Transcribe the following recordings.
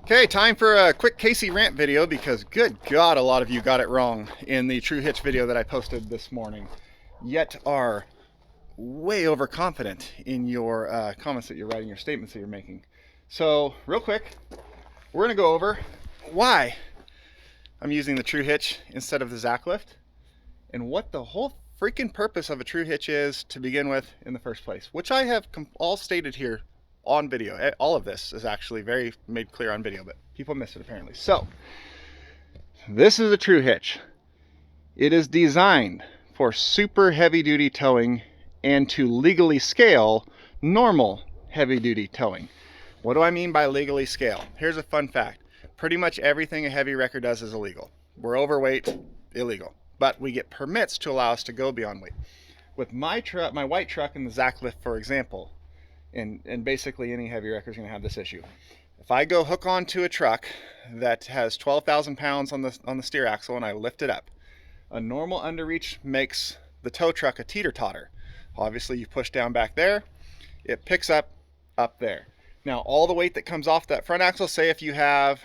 Okay, time for a quick Casey rant video because good God, a lot of you got it wrong in the True Hitch video that I posted this morning, yet are way overconfident in your comments that you're writing, your statements that you're making. So real quick, we're gonna go over why I'm using the True Hitch instead of the Zacklift and what the whole freaking purpose of a True Hitch is to begin with in the first place, which I have all stated here on video. All of this is actually very made clear on video, but people miss it apparently. So this is a True Hitch. It is designed for super heavy duty towing and to legally scale normal heavy duty towing. What do I mean by legally scale? Here's a fun fact. Pretty much everything a heavy wrecker does is illegal. We're overweight, illegal, but we get permits to allow us to go beyond weight. With my truck, my white truck and the Zacklift, for example, and basically any heavy wrecker is going to have this issue. If I go hook onto a truck that has 12,000 pounds on the steer axle and I lift it up, a normal underreach makes the tow truck a teeter-totter. Obviously you push down back there, it picks up there. Now all the weight that comes off that front axle, say if you have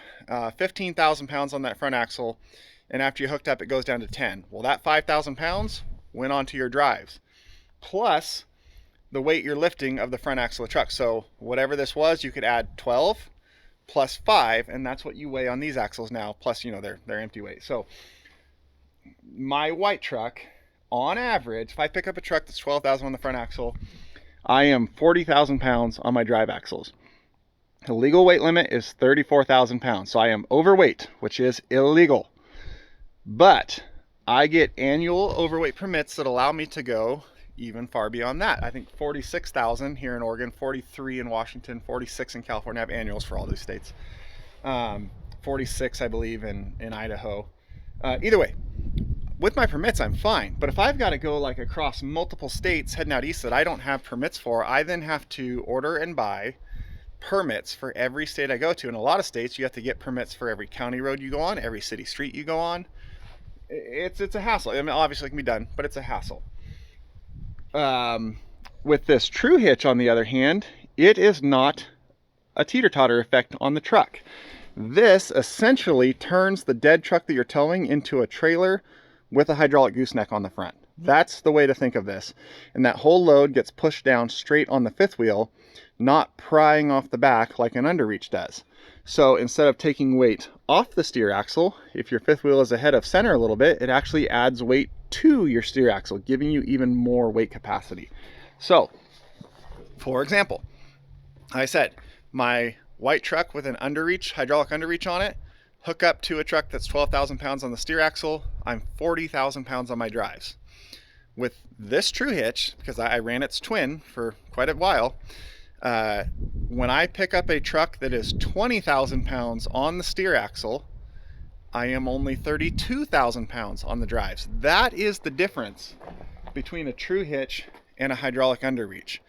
15,000 pounds on that front axle and after you hooked up it goes down to 10. Well, that 5,000 pounds went onto your drives, plus the weight you're lifting of the front axle of the truck. So whatever this was, you could add 12 plus 5, and that's what you weigh on these axles now, plus, you know, their empty weight. So my white truck, on average, if I pick up a truck that's 12,000 on the front axle, I am 40,000 pounds on my drive axles. The legal weight limit is 34,000 pounds, so I am overweight, which is illegal. But I get annual overweight permits that allow me to go even far beyond that. I think 46,000 here in Oregon, 43 in Washington, 46 in California. I have annuals for all these states. 46, I believe, in Idaho. Either way, with my permits, I'm fine. But if I've got to go like across multiple states heading out east that I don't have permits for, I then have to order and buy permits for every state I go to. In a lot of states, you have to get permits for every county road you go on, every city street you go on. It's a hassle. I mean, obviously it can be done, but it's a hassle. With this True Hitch, on the other hand, it is not a teeter-totter effect on the truck. This essentially turns the dead truck that you're towing into a trailer with a hydraulic gooseneck on the front. That's the way to think of this. And that whole load gets pushed down straight on the fifth wheel, not prying off the back like an underreach does. So instead of taking weight off the steer axle, if your fifth wheel is ahead of center a little bit, it actually adds weight to your steer axle, giving you even more weight capacity. So, for example, I said my white truck with an underreach, hydraulic underreach on it, hook up to a truck that's 12,000 pounds on the steer axle, I'm 40,000 pounds on my drives. With this True Hitch, because I ran its twin for quite a while, when I pick up a truck that is 20,000 pounds on the steer axle, I am only 32,000 pounds on the drives. That is the difference between a True Hitch and a hydraulic underreach.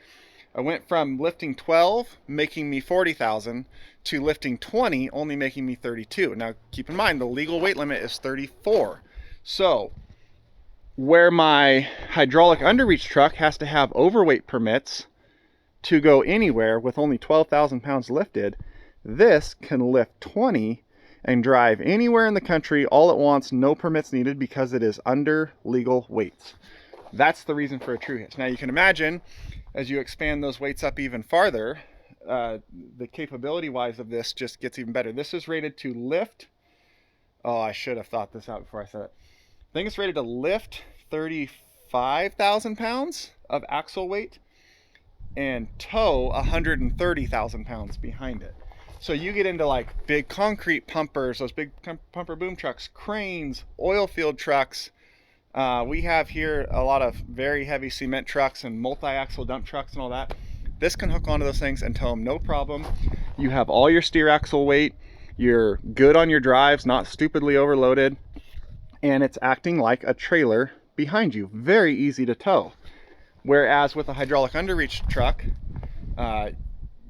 I went from lifting 12, making me 40,000, to lifting 20, only making me 32. Now, keep in mind, the legal weight limit is 34. So, where my hydraulic underreach truck has to have overweight permits to go anywhere with only 12,000 pounds lifted, this can lift 20 and drive anywhere in the country all at once, no permits needed, because it is under legal weights. That's the reason for a True Hitch. Now you can imagine, as you expand those weights up even farther, the capability wise of this just gets even better. This is rated to lift, oh, I should have thought this out before I said it. I think it's rated to lift 35,000 pounds of axle weight and tow 130,000 pounds behind it. So you get into like big concrete pumpers, those big pumper boom trucks, cranes, oil field trucks. We have here a lot of very heavy cement trucks and multi-axle dump trucks and all that. This can hook onto those things and tow them no problem. You have all your steer axle weight. You're good on your drives, not stupidly overloaded. And it's acting like a trailer behind you. Very easy to tow. Whereas with a hydraulic underreach truck,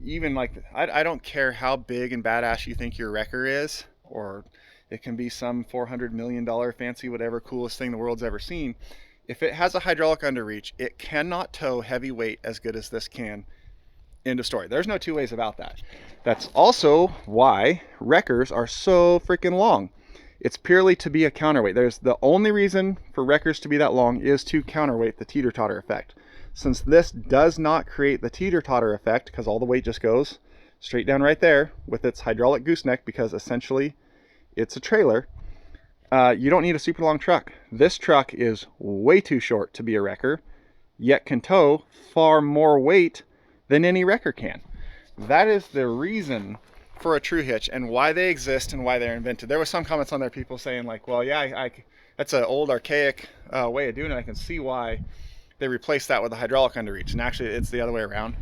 even like, I don't care how big and badass you think your wrecker is, or it can be some $400 million fancy whatever coolest thing the world's ever seen. If it has a hydraulic underreach, it cannot tow heavy weight as good as this can End of story. There's no two ways about that. That's also why wreckers are so freaking long. It's purely to be a counterweight. There's the only reason for wreckers to be that long is to counterweight the teeter-totter effect. Since this does not create the teeter-totter effect, because all the weight just goes straight down right there with its hydraulic gooseneck, because essentially it's a trailer, you don't need a super long truck. This truck is way too short to be a wrecker, yet can tow far more weight than any wrecker can. That is the reason for a true hitch and why they exist and why they're invented. There was some comments on there, people saying like, well, yeah, that's an old archaic way of doing it. I can see why they replaced that with a hydraulic underreach. And actually it's the other way around.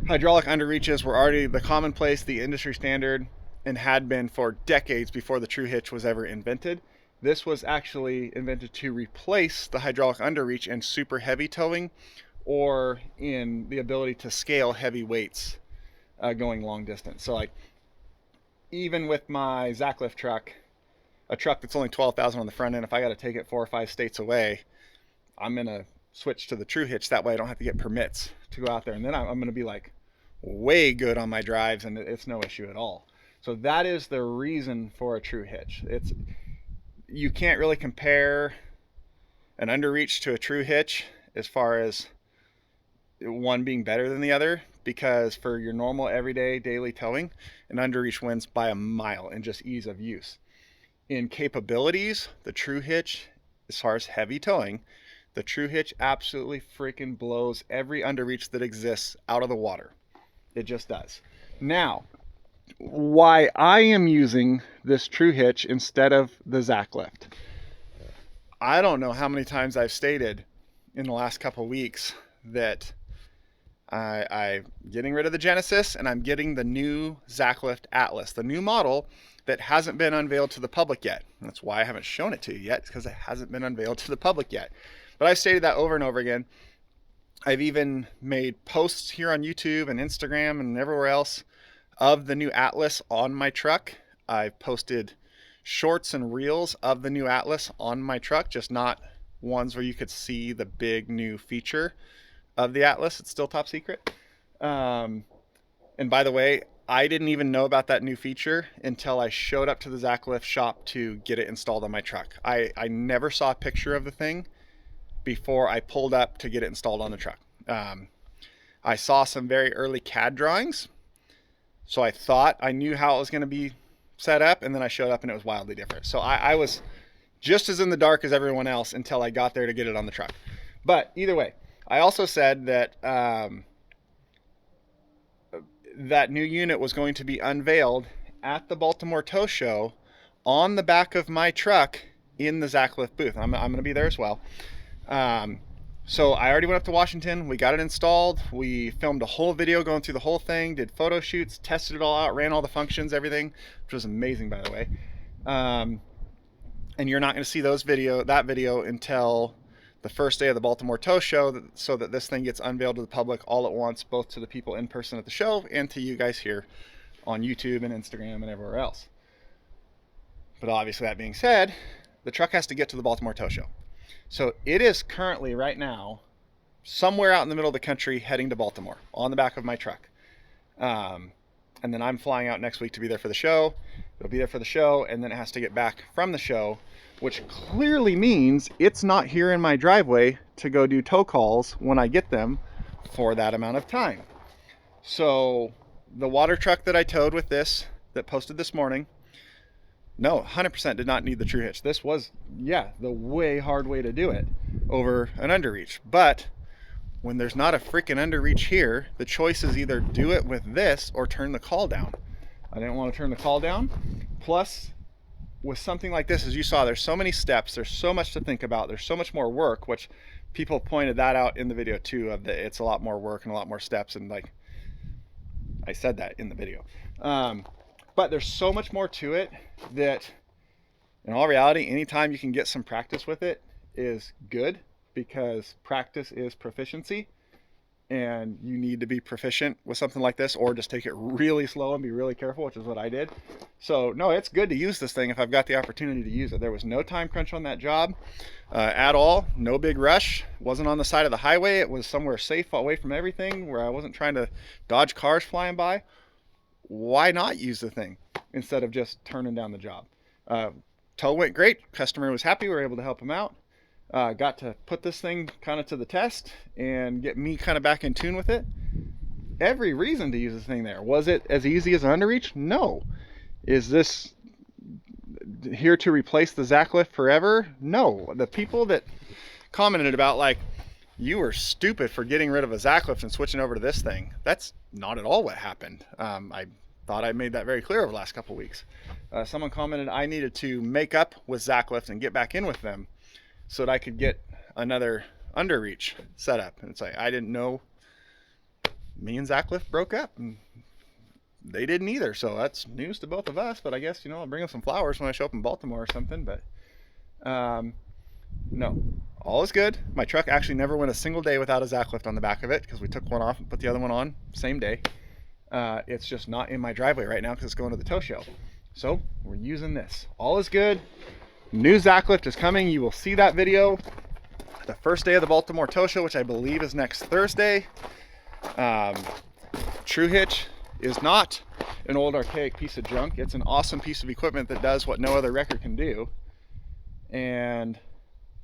Hydraulic underreaches were already the commonplace, the industry standard, and had been for decades before the true hitch was ever invented. This was actually invented to replace the hydraulic underreach and super heavy towing, or in the ability to scale heavy weights going long distance. So like even with my Zacklift truck, a truck that's only 12,000 on the front end, if I got to take it 4 or 5 states away, I'm gonna switch to the true hitch. That way I don't have to get permits to go out there, and then I'm gonna be like way good on my drives and it's no issue at all. So that is the reason for a true hitch. You can't really compare an underreach to a true hitch as far as one being better than the other, because for your normal everyday daily towing, an underreach wins by a mile in just ease of use. In capabilities, the true hitch, as far as heavy towing, the true hitch absolutely freaking blows every underreach that exists out of the water. It just does. Now, why I am using this true hitch instead of the Zacklift. I don't know how many times I've stated in the last couple weeks that I'm getting rid of the Genesis and I'm getting the new Zacklift Atlas, the new model that hasn't been unveiled to the public yet. That's why I haven't shown it to you yet, because it hasn't been unveiled to the public yet. But I've stated that over and over again. I've even made posts here on YouTube and Instagram and everywhere else of the new Atlas on my truck. I've posted shorts and reels of the new Atlas on my truck, just not ones where you could see the big new feature of the Atlas. It's still top secret. And by the way, I didn't even know about that new feature until I showed up to the Zacklift shop to get it installed on my truck. I never saw a picture of the thing before I pulled up to get it installed on the truck. I saw some very early CAD drawings, so I thought I knew how it was going to be set up, and then I showed up and it was wildly different. So I was just as in the dark as everyone else until I got there to get it on the truck. But either way, I also said that that new unit was going to be unveiled at the Baltimore Tow Show on the back of my truck in the Zacklift booth. I'm going to be there as well. So I already went up to Washington. We got it installed. We filmed a whole video going through the whole thing, did photo shoots, tested it all out, ran all the functions, everything, which was amazing, by the way. And you're not going to see that video until the first day of the Baltimore Tow Show, so that this thing gets unveiled to the public all at once, both to the people in person at the show and to you guys here on YouTube and Instagram and everywhere else. But obviously, that being said, the truck has to get to the Baltimore Tow Show. So it is currently right now somewhere out in the middle of the country heading to Baltimore on the back of my truck. And then I'm flying out next week to be there for the show. It'll be there for the show, and then it has to get back from the show, which clearly means it's not here in my driveway to go do tow calls when I get them for that amount of time. So the water truck that I towed with this, that posted this morning, no, 100% did not need the true hitch. This was, yeah, the way hard way to do it over an underreach. But when there's not a freaking underreach here, the choice is either do it with this or turn the call down. I didn't want to turn the call down. Plus, with something like this, as you saw, there's so many steps, there's so much to think about, there's so much more work, which people pointed that out in the video too, of that it's a lot more work and a lot more steps, and like I said that in the video. But there's so much more to it that in all reality, anytime you can get some practice with it is good, because practice is proficiency. and you need to be proficient with something like this, or just take it really slow and be really careful, which is what I did. So no, it's good to use this thing if I've got the opportunity to use it. There was no time crunch on that job at all. No big rush. Wasn't on the side of the highway. It was somewhere safe away from everything where I wasn't trying to dodge cars flying by. Why not use the thing instead of just turning down the job? Tow went great. Customer was happy. We were able to help him out. Got to put this thing kind of to the test and get me kind of back in tune with it. Every reason to use this thing there. Was it as easy as an underreach? No. Is this here to replace the Zacklift forever? No. The people that commented about, like, you were stupid for getting rid of a Zacklift and switching over to this thing, that's not at all what happened. I thought I made that very clear over the last couple weeks. Someone commented I needed to make up with Zacklift and get back in with them so that I could get another underreach set up. And it's like, I didn't know me and Zacklift broke up, and they didn't either. So that's news to both of us, but I guess, you know, I'll bring them some flowers when I show up in Baltimore or something. But no, all is good. My truck actually never went a single day without a Zacklift on the back of it, because we took one off and put the other one on same day. It's just not in my driveway right now because it's going to the tow show. So we're using this. All is good. New Zacklift is coming. You will see that video the first day of the Baltimore Tow Show, which I believe is next Thursday. True Hitch is not an old archaic piece of junk. It's an awesome piece of equipment that does what no other wrecker can do. And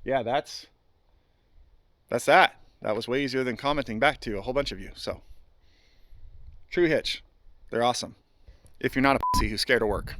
yeah, that's that. That was way easier than commenting back to a whole bunch of you. So True Hitch, they're awesome if you're not a pussy who's scared of work.